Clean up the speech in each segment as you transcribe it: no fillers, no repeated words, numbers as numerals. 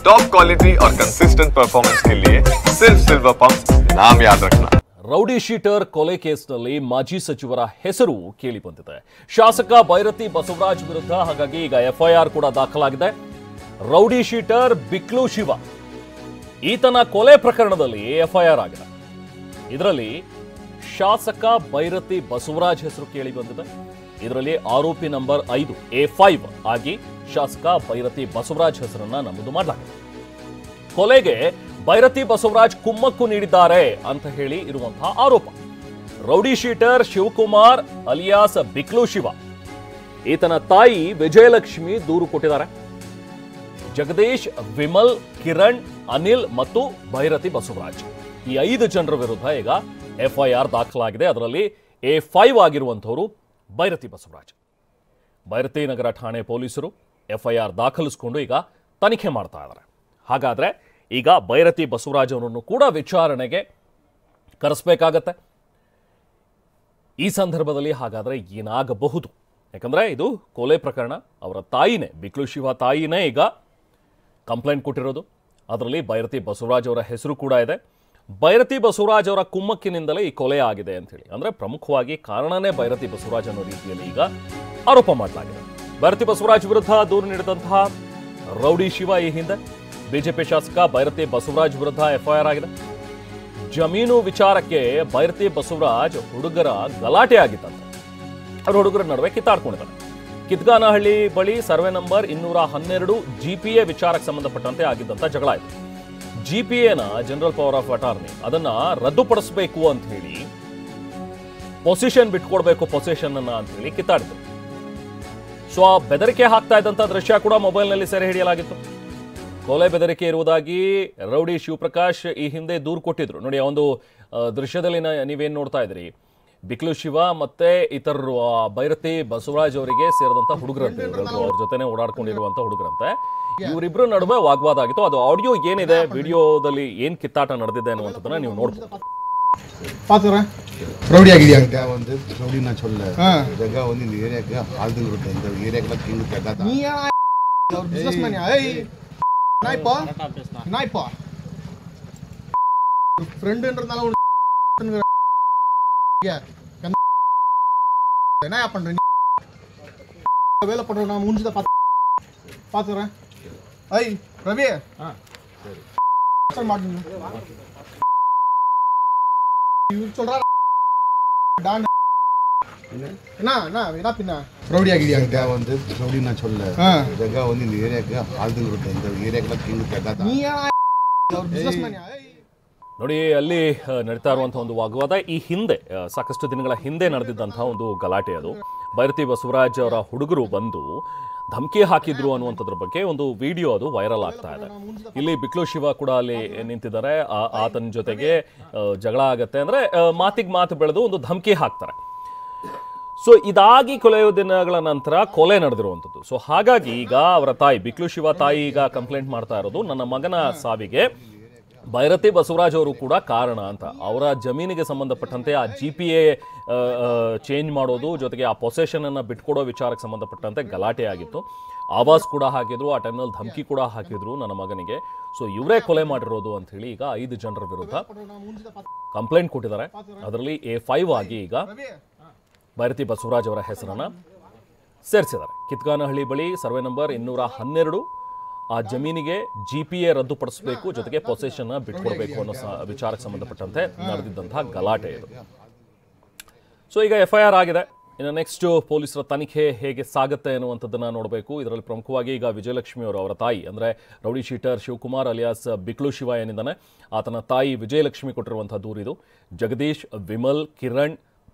Top quality और consistent performance के लिए सिर्फ सिल्वर पंप नाम याद रखना। ರೌಡಿ ಶೀಟರ್ ಕೊಲೆ ಕೇಸ್ನಲ್ಲಿ ಮಾಜಿ ಸಚಿವರ ಹೆಸರು ಕೇಳಿ ಬಂದಿದೆ. ಶಾಸಕ ಭೈರತಿ ಬಸವರಾಜ್ ವಿರುದ್ಧ ಹಾಗಾಗಿ ಈಗ ಎಫ್ಐಆರ್ ಕೂಡ ದಾಖಲಾಗಿದೆ. ರೌಡಿ ಶೀಟರ್ ಬಿಕ್ಲು ಶಿವ ಈತನ ಕೊಲೆ ಪ್ರಕರಣದಲ್ಲಿ ಎಫ್ಐಆರ್ ಆಗಿದೆ. ಇದರಲ್ಲಿ ಶಾಸಕ ಭೈರತಿ ಬಸವರಾಜ್ ಹೆಸರು ಕೇಳಿ ಬಂದಿದೆ. ಇದರಲ್ಲಿ ಆರೋಪಿ ನಂಬರ್ 5 A5 ಆಗಿ ಶಾಸಕ ಭೈರತಿ ಬಸವರಾಜ್ ಹೆಸರನ್ನ ನಮೂದು ಮಾಡಲಾಗಿದೆ. ಕೊಲೆಗೆ ಭೈರತಿ ಬಸವರಾಜ್ ಕುಮ್ಮಕ್ಕು ನೀಡಿದ್ದಾರೆ ಅಂತ ಹೇಳಿ ಇರುವಂತಹ ಆರೋಪ. Rowdy sheeter Shivakumar alias Biklu Shiva ಈತನ ತಾಯಿ ವಿಜಯಲಕ್ಷ್ಮಿ ದೂರು ಕೊಟ್ಟಿದ್ದಾರೆ. ಜಗದೀಶ್, ವಿಮಲ್, ಕಿರಣ್, ಅನಿಲ್ ಮತ್ತು ಭೈರತಿ ಬಸವರಾಜ್ ಈ 5 ಜನರ ವಿರುದ್ಧ ಈಗ ಎಫ್ಐಆರ್ ದಾಖಲಾಗಿದೆ. ಅದರಲ್ಲಿ A5 ಆಗಿರುವಂತವರು ಭೈರತಿ ಬಸವರಾಜ್. ಭೈರತಿ ನಗರ ಠಾಣೆ ಪೊಲೀಸರು ಎಫ್ಐಆರ್ ದಾಖಲಿಸಿಕೊಂಡು ಈಗ ತನಿಖೆ ಮಾಡ್ತಾ ಇದ್ದಾರೆ. ಹಾಗಾದ್ರೆ ಈಗ ಭೈರತಿ ಬಸವರಾಜ್ ಅವರನ್ನು ಕೂಡ ವಿಚಾರಣೆಗೆ ಕರೆಸಬೇಕಾಗತ್ತೆ. ಈ ಸಂದರ್ಭದಲ್ಲಿ ಹಾಗಾದ್ರೆ ಏನಾಗಬಹುದು? ಯಾಕಂದ್ರೆ ಇದು ಕೊಲೆ ಪ್ರಕರಣ. ಅವರ ತಾಯಿನೇ, ಬಿಕ್ಲು ಶಿವ ತಾಯಿನೇ ಈಗ ಕಂಪ್ಲೇಂಟ್ ಕೊಟ್ಟಿರೋದು. ಅದರಲ್ಲಿ ಭೈರತಿ ಬಸವರಾಜ್ ಅವರ ಹೆಸರು ಕೂಡ ಇದೆ. ಭೈರತಿ ಬಸವರಾಜ್ ಅವರ ಕುಮ್ಮಕ್ಕಿನಿಂದಲೇ ಈ ಕೊಲೆ ಆಗಿದೆ ಅಂತ ಹೇಳಿ, ಅಂದ್ರೆ ಪ್ರಮುಖವಾಗಿ ಕಾರಣನೇ ಭೈರತಿ ಬಸವರಾಜ್ ಅನ್ನೋ ರೀತಿಯಲ್ಲಿ ಈಗ ಆರೋಪ ಮಾಡಲಾಗಿದೆ. ಭೈರತಿ ಬಸವರಾಜ್ ವಿರುದ್ಧ ದೂರು ನೀಡಿದಂತಹ ರೌಡಿ ಶಿವ ಈ ಹಿಂದೆ ಬಿಜೆಪಿ ಶಾಸಕ ಭೈರತಿ ಬಸವರಾಜ್ ವಿರುದ್ಧ ಎಫ್ಐಆರ್ ಆಗಿದೆ. ಜಮೀನು ವಿಚಾರಕ್ಕೆ ಭೈರತಿ ಬಸವರಾಜ್ ಹುಡುಗರ ಗಲಾಟೆ ಆಗಿತ್ತಂತೆ. ಅವರು ಹುಡುಗರ ನಡುವೆ ಕಿತ್ತಾಡ್ಕೊಂಡಿದ್ದಾರೆ. ಕಿತ್ಗಾನಹಳ್ಳಿ ಬಳಿ ಸರ್ವೆ ನಂಬರ್ 212 GPA ವಿಚಾರಕ್ಕೆ ಸಂಬಂಧಪಟ್ಟಂತೆ ಆಗಿದ್ದಂತ ಜಗಳ ಆಯಿತು. GPAನ ಜನರಲ್ ಪವರ್ ಆಫ್ ಅಟಾರ್ನಿ ಅದನ್ನ ರದ್ದುಪಡಿಸಬೇಕು ಅಂತ ಹೇಳಿ, ಪೊಸಿಷನ್ ಬಿಟ್ಕೊಡ್ಬೇಕು ಪೊಸಿಷನ್ ಅನ್ನ ಅಂತ ಹೇಳಿ ಕಿತ್ತಾಡಿದ್ರು. ಸೊ ಆ ಬೆದರಿಕೆ ಹಾಕ್ತಾ ಇದ್ದಂತ ದೃಶ್ಯ ಕೂಡ ಮೊಬೈಲ್ನಲ್ಲಿ ಸೆರೆ ಹಿಡಿಯಲಾಗಿತ್ತು. ಕೊಲೆ ಬೆದರಿಕೆ ಇರುವುದಾಗಿ ರೌಡಿ ಶಿವಪ್ರಕಾಶ್ ಈ ಹಿಂದೆ ದೂರು ಕೊಟ್ಟಿದ್ರು. ನೋಡಿ, ಆ ಒಂದು ದೃಶ್ಯದಲ್ಲಿ ನೀವೇನು ನೋಡ್ತಾ ಇದ್ರಿ, ಬಿಕ್ಲು ಶಿವ ಮತ್ತೆ ಇತರರು ಭೈರತಿ ಬಸವರಾಜ್ ಅವರಿಗೆ ಸೇರಿದಂತ ಹುಡುಗರಂತೆ, ಅವ್ರ ಜೊತೆನೆ ಓಡಾಡ್ಕೊಂಡಿರುವಂತ ಹುಡುಗರಂತೆ. ಇವರಿಬ್ರು ನಡುವೆ ವಾಗ್ವಾದ ಆಗಿತ್ತು. ಅದು ಆಡಿಯೋ ಏನಿದೆ, ವಿಡಿಯೋದಲ್ಲಿ ಏನ್ ಕಿತ್ತಾಟ ನಡೆದಿದೆ ಅನ್ನುವಂಥದ್ದನ್ನ ನೀವು ನೋಡ್ಬೋದು. ரவுடி ஆகிடியா வந்து ரவுடி நான் சொல்ல ஜகா வந்து இந்த ஏரியாக்கு ஆழ்ந்து விட்டேன். இந்த ஏரியாக்குலாம் கிங் கேட்காத நீ ஒரு பிசினஸ்மேன். ஏய் நாய்ப்பா நாய்ப்பா ஃப்ரெண்ட்ன்றதால ஒரு என்ன பண்றீங்க? வேலை பண்றேன் நான் மூஞ்சித பாத்துறேன். ஏய் ரவி சரி மாட்டீங்க சொல்றா டான் என்ன என்ன என்ன பின்ன ரவுடி ஆகிடியா வந்து ரவுடி நான் சொல்ல ஜகா வந்து இந்த ஏரியாக்கு ஆழ்ந்து விட்டேன். இந்த ஏரியாக்குலாம் கிங் கேட்காத நீ ஒரு ಬಿಸಿನೆಸ್ಮನ್. ನೋಡಿ, ಅಲ್ಲಿ ನಡೀತಾ ಇರುವಂತಹ ಒಂದು ವಾಗ್ವಾದ ಈ ಹಿಂದೆ ಸಾಕಷ್ಟು ದಿನಗಳ ಹಿಂದೆ ನಡೆದಿದ್ದಂತಹ ಒಂದು ಗಲಾಟೆ. ಅದು ಭೈರತಿ ಬಸವರಾಜ್ ಅವರ ಹುಡುಗರು ಬಂದು ಧಮಕಿ ಹಾಕಿದ್ರು ಅನ್ನುವಂಥದ್ರ ಬಗ್ಗೆ ಒಂದು ವಿಡಿಯೋ ಅದು ವೈರಲ್ ಆಗ್ತಾ ಇದೆ. ಇಲ್ಲಿ ಬಿಕ್ಲು ಶಿವ ಕೂಡ ಅಲ್ಲಿ ನಿಂತಿದ್ದಾರೆ. ಆತನ ಜೊತೆಗೆ ಜಗಳ ಆಗತ್ತೆ, ಅಂದ್ರೆ ಮಾತಿಗೆ ಮಾತು ಬೆಳೆದು ಒಂದು ಧಮಕಿ ಹಾಕ್ತಾರೆ. ಸೊ ಇದಾಗಿ ಕೆಲವು ದಿನಗಳ ನಂತರ ಕೊಲೆ ನಡೆದಿರುವಂಥದ್ದು. ಸೊ ಹಾಗಾಗಿ ಈಗ ಅವರ ತಾಯಿ ಬಿಕ್ಲು ಶಿವ ತಾಯಿ ಈಗ ಕಂಪ್ಲೇಂಟ್ ಮಾಡ್ತಾ ಇರೋದು, ನನ್ನ ಮಗನ ಸಾವಿಗೆ ಭೈರತಿ ಬಸವರಾಜ್ ಅವರು ಕೂಡ ಕಾರಣ ಅಂತ. ಅವರ ಜಮೀನಿಗೆ ಸಂಬಂಧಪಟ್ಟಂತೆ ಆ GPA ಚೇಂಜ್ ಮಾಡೋದು, ಜೊತೆಗೆ ಆ ಪೊಸೆಷನ್ ಅನ್ನ ಬಿಟ್ಕೊಡೋ ವಿಚಾರಕ್ಕೆ ಸಂಬಂಧಪಟ್ಟಂತೆ ಗಲಾಟೆ ಆಗಿತ್ತು. ಆವಾಸ್ ಕೂಡ ಹಾಕಿದ್ರು, ಆ ಟೈಮ್ನಲ್ಲಿ ಧಮಕಿ ಕೂಡ ಹಾಕಿದ್ರು ನನ್ನ ಮಗನಿಗೆ. ಸೊ ಇವರೇ ಕೊಲೆ ಮಾಡಿರೋದು ಅಂತ ಹೇಳಿ ಈಗ 5 ಜನರ ವಿರುದ್ಧ ಕಂಪ್ಲೇಂಟ್ ಕೊಟ್ಟಿದ್ದಾರೆ. ಅದರಲ್ಲಿ A5 ಆಗಿ ಈಗ ಭೈರತಿ ಬಸವರಾಜ್ ಅವರ ಹೆಸರನ್ನ ಸೇರಿಸಿದ್ದಾರೆ. ಕಿತ್ಗಾನಹಳ್ಳಿ ಬಳಿ ಸರ್ವೆ ನಂಬರ್ 212 ಆ ಜಮೀನಿಗೆ GPA ರದ್ದುಪಡಿಸಬೇಕು, ಜೊತೆಗೆ ಪೊಸೆಷನ್ ಬಿಟ್ಕೊಡ್ಬೇಕು ಅನ್ನೋ ವಿಚಾರಕ್ಕೆ ಸಂಬಂಧಪಟ್ಟಂತೆ ನಡೆದಿದ್ದಂತಹ ಗಲಾಟೆ ಇದು. ಸೊ ಈಗ FIR ಆಗಿದೆ. ಇನ್ನು ನೆಕ್ಸ್ಟ್ ಪೊಲೀಸರ ತನಿಖೆ ಹೇಗೆ ಸಾಗುತ್ತೆ ಅನ್ನುವಂಥದ್ದನ್ನ ನೋಡಬೇಕು. ಇದರಲ್ಲಿ ಪ್ರಮುಖವಾಗಿ ಈಗ ವಿಜಯಲಕ್ಷ್ಮಿ ಅವರು, ಅವರ ತಾಯಿ, ಅಂದ್ರೆ rowdy sheeter Shivakumar alias Biklu Shiva ಏನಿದ್ದಾನೆ ಆತನ ತಾಯಿ ವಿಜಯಲಕ್ಷ್ಮಿ ಕೊಟ್ಟಿರುವಂತಹ ದೂರಿದು. ಜಗದೀಶ್, ವಿಮಲ್, ಕಿರಣ್,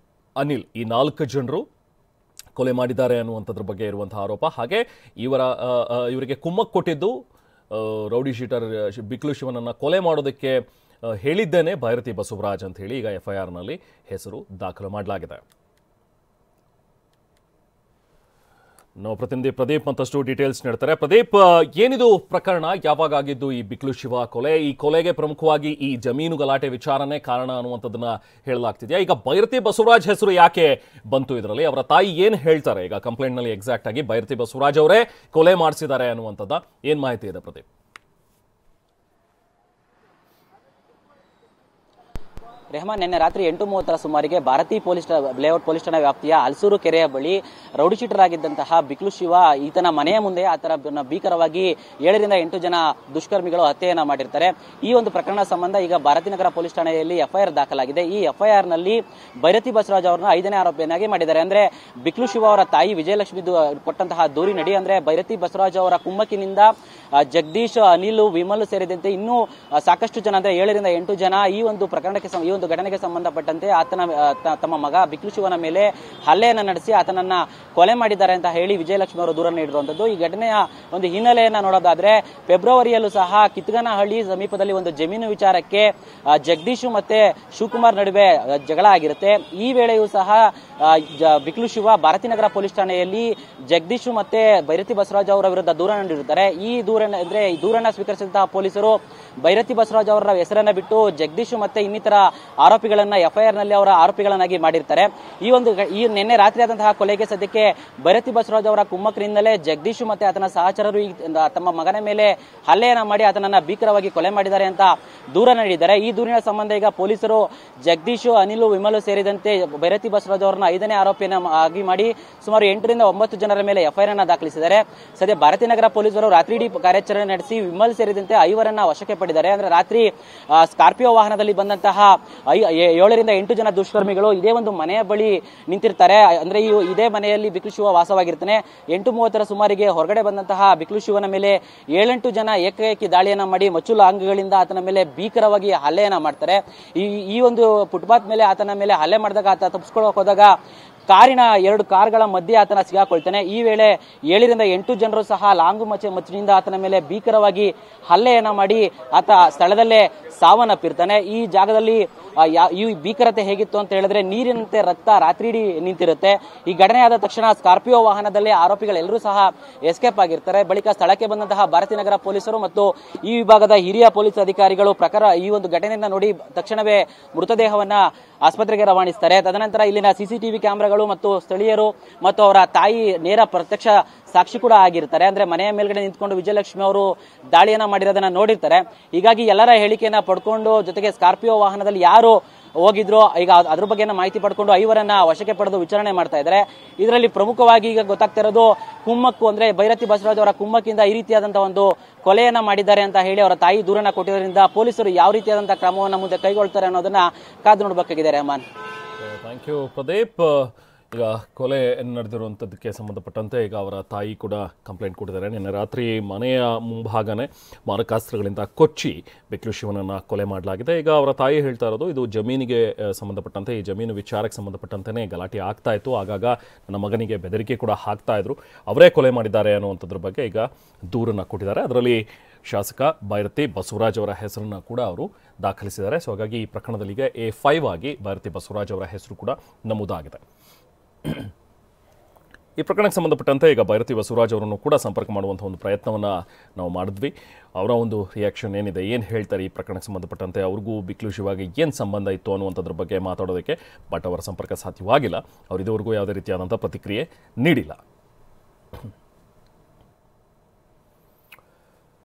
ಅನಿಲ್ ಈ 4 ಜನರು ಕೊಲೆ ಮಾಡಿದ್ದಾರೆ ಅನ್ನುವಂಥದ್ರ ಬಗ್ಗೆ ಇರುವಂತಹ ಆರೋಪ. ಹಾಗೆ ಇವರಿಗೆ ಕುಮ್ಮಕ್ ಕೊಟ್ಟಿದ್ದು ರೌಡಿ ಶೀಟರ್ ಬಿಕ್ಲು ಶಿವನನ್ನ ಕೊಲೆ ಮಾಡೋದಕ್ಕೆ ಹೇಳಿದ್ದೇನೆ ಭೈರತಿ ಬಸವರಾಜ್ ಅಂತ ಹೇಳಿ ಈಗ FIRನಲ್ಲಿ ಹೆಸರು ದಾಖಲು ಮಾಡಲಾಗಿದೆ. ನಾವು ಪ್ರತಿನಿಧಿ ಪ್ರದೀಪ್ ಮತ್ತಷ್ಟು ಡೀಟೇಲ್ಸ್ ನೀಡ್ತಾರೆ. ಪ್ರದೀಪ್, ಏನಿದು ಪ್ರಕರಣ? ಯಾವಾಗ ಆಗಿದ್ದು ಈ ಬಿಕ್ಲು ಶಿವ ಕೊಲೆ? ಈ ಕೊಲೆಗೆ ಪ್ರಮುಖವಾಗಿ ಈ ಜಮೀನು ಗಲಾಟೆ ವಿಚಾರನೆ ಕಾರಣ ಅನ್ನುವಂಥದ್ದನ್ನ ಹೇಳಲಾಗ್ತಿದೆಯಾ? ಈಗ ಭೈರತಿ ಬಸವರಾಜ್ ಹೆಸರು ಯಾಕೆ ಬಂತು ಇದರಲ್ಲಿ? ಅವರ ತಾಯಿ ಏನು ಹೇಳ್ತಾರೆ ಈಗ ಕಂಪ್ಲೇಂಟ್ನಲ್ಲಿ? ಎಕ್ಸಾಕ್ಟ್ ಆಗಿ ಭೈರತಿ ಬಸವರಾಜ್ ಅವರೇ ಕೊಲೆ ಮಾಡಿಸಿದ್ದಾರೆ ಅನ್ನುವಂಥದ್ದು ಏನು ಮಾಹಿತಿ ಇದೆ ಪ್ರದೀಪ್? ರೆಹಮಾನ್ ನಿನ್ನೆ ರಾತ್ರಿ 8:30 ಸುಮಾರಿಗೆ ಭಾರತೀಯ ಲೇಔಟ್ ಪೊಲೀಸ್ ಠಾಣಾ ವ್ಯಾಪ್ತಿಯ ಹಲಸೂರು ಕೆರೆಯ ಬಳಿ ರೌಡಿ ಶೀಟರ್ ಆಗಿದ್ದಂತಹ ಬಿಕ್ಲು ಶಿವ ಈತನ ಮನೆಯ ಮುಂದೆ ಆತನ ಭೀಕರವಾಗಿ 7 ರಿಂದ 8 ಜನ ದುಷ್ಕರ್ಮಿಗಳು ಹತ್ಯೆಯನ್ನ ಮಾಡಿರ್ತಾರೆ. ಈ ಒಂದು ಪ್ರಕರಣ ಸಂಬಂಧ ಈಗ ಭಾರತೀನಗರ ಪೊಲೀಸ್ ಠಾಣೆಯಲ್ಲಿ FIR ದಾಖಲಾಗಿದೆ. ಈ FIR ನಲ್ಲಿ ಭೈರತಿ ಬಸವರಾಜ್ ಅವರನ್ನ 5ನೇ ಆರೋಪಿಯನ್ನಾಗಿ ಮಾಡಿದ್ದಾರೆ. ಅಂದ್ರೆ ಬಿಕ್ಲು ಶಿವ ಅವರ ತಾಯಿ ವಿಜಯಲಕ್ಷ್ಮಿ ಕೊಟ್ಟಂತಹ ದೂರಿನಡಿ ಅಂದ್ರೆ ಭೈರತಿ ಬಸವರಾಜ್ ಅವರ ಕುಮ್ಮಕ್ಕಿನಿಂದ ಜಗದೀಶ್, ಅನಿಲ್, ವಿಮಲ್ ಸೇರಿದಂತೆ ಇನ್ನೂ ಸಾಕಷ್ಟು ಜನ ಅಂದ್ರೆ 7 ರಿಂದ 8 ಜನ ಈ ಒಂದು ಘಟನೆಗೆ ಸಂಬಂಧಪಟ್ಟಂತೆ ತಮ್ಮ ಮಗ ಬಿಕ್ಲು ಶಿವನ ಮೇಲೆ ಹಲ್ಲೆಯನ್ನ ನಡೆಸಿ ಆತನನ್ನ ಕೊಲೆ ಮಾಡಿದ್ದಾರೆ ಅಂತ ಹೇಳಿ ವಿಜಯಲಕ್ಷ್ಮಿ ಅವರು ದೂರ ನೀಡಿರುವಂತದ್ದು. ಈ ಘಟನೆಯ ಒಂದು ಹಿನ್ನೆಲೆಯನ್ನ ನೋಡೋದಾದ್ರೆ ಫೆಬ್ರವರಿಯಲ್ಲೂ ಸಹ ಕಿತ್ಗನಹಳ್ಳಿ ಸಮೀಪದಲ್ಲಿ ಒಂದು ಜಮೀನು ವಿಚಾರಕ್ಕೆ ಜಗದೀಶ್ ಮತ್ತೆ ಶಿವಕುಮಾರ್ ನಡುವೆ ಜಗಳ ಆಗಿರುತ್ತೆ. ಈ ವೇಳೆಯೂ ಸಹ ಬಿಕ್ಲು ಶಿವ ಭಾರತೀನಗರ ಪೊಲೀಸ್ ಠಾಣೆಯಲ್ಲಿ ಜಗದೀಶ್ ಮತ್ತೆ ಭೈರತಿ ಬಸವರಾಜ್ ಅವರ ವಿರುದ್ಧ ದೂರ ನೀಡಿರುತ್ತಾರೆ. ಈ ದೂರನ್ನ ಸ್ವೀಕರಿಸಿದಂತಹ ಪೊಲೀಸರು ಭೈರತಿ ಬಸವರಾಜ್ ಅವರ ಹೆಸರನ್ನ ಬಿಟ್ಟು ಜಗದೀಶ್ ಮತ್ತೆ ಇನ್ನಿತರ ಆರೋಪಿಗಳನ್ನ FIR ನಲ್ಲಿ ಅವರ ಆರೋಪಿಗಳನ್ನಾಗಿ ಮಾಡಿರ್ತಾರೆ. ಈ ನಿನ್ನೆ ರಾತ್ರಿ ಆದಂತಹ ಕೊಲೆಗೆ ಸದ್ಯಕ್ಕೆ ಭೈರತಿ ಬಸವರಾಜ್ ಅವರ ಕುಮ್ಮಕ್ಕಿನಿಂದಲೇ ಜಗದೀಶ್ ಮತ್ತೆ ಆತನ ಸಹಚರರು ತಮ್ಮ ಮಗನ ಮೇಲೆ ಹಲ್ಲೆಯನ್ನ ಮಾಡಿ ಆತನನ್ನ ಭೀಕರವಾಗಿ ಕೊಲೆ ಮಾಡಿದ್ದಾರೆ ಅಂತ ದೂರ ನೀಡಿದ್ದಾರೆ. ಈ ದೂರಿನ ಸಂಬಂಧ ಈಗ ಪೊಲೀಸರು ಜಗದೀಶ್, ಅನಿಲ್, ವಿಮಲ್ ಸೇರಿದಂತೆ ಭೈರತಿ ಬಸವರಾಜ್ ಅವರನ್ನ 5ನೇ ಆರೋಪಿಯನ್ನಾಗಿ ಮಾಡಿ ಸುಮಾರು 8 ರಿಂದ 9 ಜನರ ಮೇಲೆ FIR ಅನ್ನ ದಾಖಲಿಸಿದ್ದಾರೆ. ಸದ್ಯ ಭಾರತೀನಗರ ಪೊಲೀಸರು ರಾತ್ರಿಯಿಡೀ ಕಾರ್ಯಾಚರಣೆ ನಡೆಸಿ ವಿಮಲ್ ಸೇರಿದಂತೆ 5ವರನ್ನ ವಶಕ್ಕೆ ಪಡೆದಿದ್ದಾರೆ. ಅಂದ್ರೆ ರಾತ್ರಿ ಸ್ಕಾರ್ಪಿಯೋ ವಾಹನದಲ್ಲಿ ಬಂದಂತಹ 7 ರಿಂದ 8 ಜನ ದುಷ್ಕರ್ಮಿಗಳು ಇದೇ ಒಂದು ಮನೆಯ ಬಳಿ ನಿಂತಿರ್ತಾರೆ. ಅಂದ್ರೆ ಇದೇ ಮನೆಯಲ್ಲಿ ಬಿಕ್ಲು ಶಿವ ವಾಸವಾಗಿರ್ತಾನೆ. 8:30 ಸುಮಾರಿಗೆ ಹೊರಗಡೆ ಬಂದಂತಹ ಬಿಕ್ಲು ಶಿವನ ಮೇಲೆ 7-8 ಜನ ಏಕಾಏಕಿ ದಾಳಿಯನ್ನ ಮಾಡಿ ಮಚ್ಚುಲ ಅಂಗಗಳಿಂದ ಆತನ ಮೇಲೆ ಭೀಕರವಾಗಿ ಹಲ್ಲೆಯನ್ನ ಮಾಡ್ತಾರೆ. ಈ ಒಂದು ಫುಟ್ಪಾತ್ ಮೇಲೆ ಆತನ ಮೇಲೆ ಹಲ್ಲೆ ಮಾಡಿದಾಗ ಆತ ತಪ್ಪಿಸ್ಕೊಳ್ಳೋಕೆ ಹೋದಾಗ ಕಾರಿನ 2 ಕಾರ್ಗಳ ಮಧ್ಯೆ ಆತನ ಸಿಗಾಕೊಳ್ತಾನೆ. ಈ ವೇಳೆ 7 ರಿಂದ 8 ಜನರು ಸಹ ಲಾಂಗು ಮಚ್ಚಿನಿಂದ ಆತನ ಮೇಲೆ ಭೀಕರವಾಗಿ ಹಲ್ಲೆಯನ್ನ ಮಾಡಿ ಆತ ಸ್ಥಳದಲ್ಲೇ ಸಾವನ್ನಪ್ಪಿರ್ತಾನೆ. ಈ ಜಾಗದಲ್ಲಿ ಈ ಭೀಕರತೆ ಹೇಗಿತ್ತು ಅಂತ ಹೇಳಿದ್ರೆ ನೀರಿನಂತೆ ರಕ್ತ ರಾತ್ರಿಯಿಡೀ ನಿಂತಿರುತ್ತೆ. ಈ ಘಟನೆ ಆದ ತಕ್ಷಣ ಸ್ಕಾರ್ಪಿಯೋ ವಾಹನದಲ್ಲಿ ಆರೋಪಿಗಳೆಲ್ಲರೂ ಸಹ ಎಸ್ಕೇಪ್ ಆಗಿರ್ತಾರೆ. ಬಳಿಕ ಸ್ಥಳಕ್ಕೆ ಬಂದಂತಹ ಭಾರತೀನಗರ ಪೊಲೀಸರು ಮತ್ತು ಈ ವಿಭಾಗದ ಹಿರಿಯ ಪೊಲೀಸ್ ಅಧಿಕಾರಿಗಳು ಈ ಒಂದು ಘಟನೆಯನ್ನ ನೋಡಿ ತಕ್ಷಣವೇ ಮೃತದೇಹವನ್ನ ಆಸ್ಪತ್ರೆಗೆ ರವಾನಿಸ್ತಾರೆ. ತದನಂತರ ಇಲ್ಲಿನ CCTV ಕ್ಯಾಮೆರಾಗಳು ಮತ್ತು ಸ್ಥಳೀಯರು ಮತ್ತು ಅವರ ತಾಯಿ ನೇರ ಪ್ರತ್ಯಕ್ಷ ಸಾಕ್ಷಿ ಕೂಡ ಆಗಿರ್ತಾರೆ. ಅಂದ್ರೆ ಮನೆಯ ಮೇಲ್ಗಡೆ ನಿಂತ್ಕೊಂಡು ವಿಜಯಲಕ್ಷ್ಮಿ ಅವರು ದಾಳಿಯನ್ನ ಮಾಡಿರೋದನ್ನ ನೋಡಿರ್ತಾರೆ. ಹೀಗಾಗಿ ಎಲ್ಲರ ಹೇಳಿಕೆಯನ್ನ ಪಡ್ಕೊಂಡು ಜೊತೆಗೆ ಸ್ಕಾರ್ಪಿಯೋ ವಾಹನದಲ್ಲಿ ಯಾರು ಹೋಗಿದ್ರು ಈಗ ಅದ್ರ ಬಗ್ಗೆ ಮಾಹಿತಿ ಪಡ್ಕೊಂಡು 5ವರನ್ನ ವಶಕ್ಕೆ ಪಡೆದು ವಿಚಾರಣೆ ಮಾಡ್ತಾ ಇದ್ದಾರೆ. ಇದರಲ್ಲಿ ಪ್ರಮುಖವಾಗಿ ಈಗ ಗೊತ್ತಾಗ್ತಾ ಇರೋದು ಕುಮ್ಮಕ್ಕು ಅಂದ್ರೆ ಭೈರತಿ ಬಸವರಾಜ್ ಅವರ ಕುಮ್ಮಕ್ಕಿಂದ ಈ ರೀತಿಯಾದಂತಹ ಒಂದು ಕೊಲೆಯನ್ನ ಮಾಡಿದ್ದಾರೆ ಅಂತ ಹೇಳಿ ಅವರ ತಾಯಿ ದೂರನ್ನ ಕೊಟ್ಟಿರೋದ್ರಿಂದ ಪೊಲೀಸರು ಯಾವ ರೀತಿಯಾದಂತಹ ಕ್ರಮವನ್ನು ಮುಂದೆ ಕೈಗೊಳ್ತಾರೆ ಅನ್ನೋದನ್ನ ಕಾದು ನೋಡಬೇಕಾಗಿದೆ. Rehman, thank you Pradeep. ಈಗ ಕೊಲೆ ನಡೆದಿರುವಂಥದ್ದಕ್ಕೆ ಸಂಬಂಧಪಟ್ಟಂತೆ ಈಗ ಅವರ ತಾಯಿ ಕೂಡ ಕಂಪ್ಲೇಂಟ್ ಕೊಟ್ಟಿದ್ದಾರೆ. ನಿನ್ನೆ ರಾತ್ರಿ ಮನೆಯ ಮುಂಭಾಗನೇ ಮಾರಕಾಸ್ತ್ರಗಳಿಂದ ಕೊಚ್ಚಿ ಬಿಕ್ಲು ಶಿವನನ್ನು ಕೊಲೆ ಮಾಡಲಾಗಿದೆ. ಈಗ ಅವರ ತಾಯಿ ಹೇಳ್ತಾ ಇರೋದು ಇದು ಜಮೀನಿಗೆ ಸಂಬಂಧಪಟ್ಟಂತೆ, ಈ ಜಮೀನು ವಿಚಾರಕ್ಕೆ ಸಂಬಂಧಪಟ್ಟಂತೆಯೇ ಗಲಾಟೆ ಆಗ್ತಾ ಇತ್ತು. ಆಗಾಗ ನನ್ನ ಮಗನಿಗೆ ಬೆದರಿಕೆ ಕೂಡ ಹಾಕ್ತಾ ಇದ್ರು, ಅವರೇ ಕೊಲೆ ಮಾಡಿದ್ದಾರೆ ಅನ್ನುವಂಥದ್ರ ಬಗ್ಗೆ ಈಗ ದೂರನ್ನು ಕೊಟ್ಟಿದ್ದಾರೆ. ಅದರಲ್ಲಿ ಶಾಸಕ ಭೈರತಿ ಬಸವರಾಜ್ ಅವರ ಹೆಸರನ್ನು ಕೂಡ ಅವರು ದಾಖಲಿಸಿದ್ದಾರೆ. ಸೊ ಹಾಗಾಗಿ ಈ ಪ್ರಕರಣದಲ್ಲಿ ಈಗ A5 ಆಗಿ ಭೈರತಿ ಬಸವರಾಜ್ ಅವರ ಹೆಸರು ಕೂಡ ನಮೂದಾಗಿದೆ. ಈ ಪ್ರಕರಣಕ್ಕೆ ಸಂಬಂಧಪಟ್ಟಂತೆ ಈಗ ಭೈರತಿ ಬಸವರಾಜ್ ಅವರನ್ನು ಕೂಡ ಸಂಪರ್ಕ ಮಾಡುವಂಥ ಒಂದು ಪ್ರಯತ್ನವನ್ನು ನಾವು ಮಾಡಿದ್ವಿ. ಅವರ ಒಂದು ರಿಯಾಕ್ಷನ್ ಏನಿದೆ, ಏನು ಹೇಳ್ತಾರೆ ಈ ಪ್ರಕರಣಕ್ಕೆ ಸಂಬಂಧಪಟ್ಟಂತೆ, ಅವ್ರಿಗೂ ಬಿಕ್ಲು ಶಿವಾಗಿ ಏನು ಸಂಬಂಧ ಇತ್ತು ಅನ್ನುವಂಥದ್ರ ಬಗ್ಗೆ ಮಾತಾಡೋದಕ್ಕೆ, ಬಟ್ ಅವರ ಸಂಪರ್ಕ ಸಾಧ್ಯವಾಗಿಲ್ಲ. ಅವರು ಇದುವರೆಗೂ ಯಾವುದೇ ರೀತಿಯಾದಂಥ ಪ್ರತಿಕ್ರಿಯೆ ನೀಡಿಲ್ಲ.